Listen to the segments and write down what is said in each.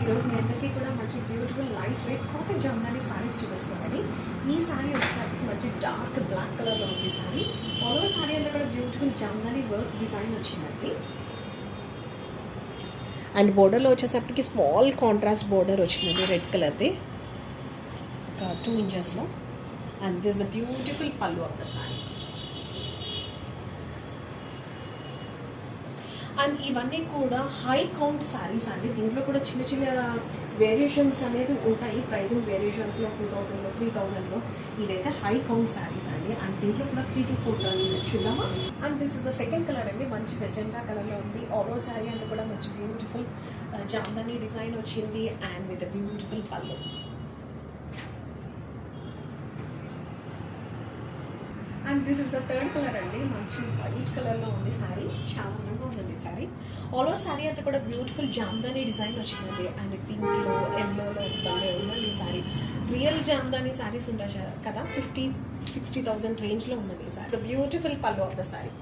ఈరోజు మీ అందరికీ కూడా మంచి beautiful light weight cotton Jamdani saris చూపిస్తామండి. ఈ సారీ ఒకసారి మంచి డార్క్ బ్లాక్ కలర్లో ఉంది సారీ. ఆల్ ఓవర్ సారీ అంతా కూడా బ్యూటిఫుల్ జామ్దాని వర్క్ డిజైన్ వచ్చిందండి. అండ్ బోర్డర్లో వచ్చేసరికి స్మాల్ కాంట్రాస్ట్ బోర్డర్ వచ్చిందండి రెడ్ కలర్ది, ఒక 2 ఇంచెస్లో. అండ్ దిస్ ద బ్యూటిఫుల్ పల్లు ఆఫ్ ద సారీ. అండ్ ఇవన్నీ కూడా హై కౌంట్ శారీస్ అండి. దీంట్లో కూడా చిన్న చిన్న వేరియేషన్స్ అనేది ఉంటాయి. ప్రైజింగ్ వేరియేషన్స్లో 2000లో 3000లో. ఇదైతే హై కౌంట్ శారీస్ అండి. అండ్ దీంట్లో కూడా 3 to 4 కలర్స్ చూద్దామా. And this is the second colour అండి. మంచి మెజెంటా కలర్లో ఉంది. ఆల్ ఓవర్ శారీ అంతా కూడా మంచి బ్యూటిఫుల్ జామ్దాని డిజైన్ వచ్చింది అండ్ విత్ బ్యూటిఫుల్ పళ్ళు. And this is the third colour అండి. మంచి వైట్ కలర్లో ఉంది శారీ. చాలా అందంగా ఉందండి శారీ. ఆల్ ఓవర్ శారీ అంతా కూడా బ్యూటిఫుల్ జామ్దాని డిజైన్ వచ్చిందండి. అండ్ పింక్లో ఎల్లోలో బాగా ఉందండి ఈ శారీ. రియల్ జామ్దాని శారీస్ ఉంటాయి కదా, 50-60,000 రేంజ్లో ఉన్నది ఈ శారీ. ద బ్యూటిఫుల్ పల్లు ఆఫ్ ద శారీ.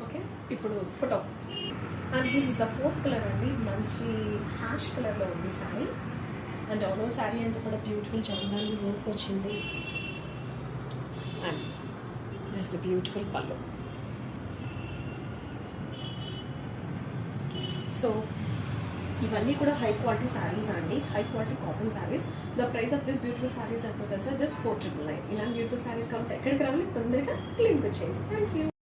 ఓకే, ఇప్పుడు photo. And this is the fourth colour అండి. మంచి హ్యాష్ కలర్లో ఉంది sari. And all over sari అంతా కూడా బ్యూటిఫుల్ జామ్దాని వర్క్ వచ్చింది. అండ్ దిస్ ఇస్ బ్యూటిఫుల్ పల్లు. సో ఇవన్నీ కూడా హై క్వాలిటీ శారీస్ అండి, high quality cotton saris. The price of this beautiful saris ఎంతో తెలుసా? జస్ట్ 499. ఇలాంటి బ్యూటిఫుల్ శారీస్ కాబట్టి ఎక్కడికి రావాలి, తొందరగా క్లినిక్ వచ్చేయండి. Thank you.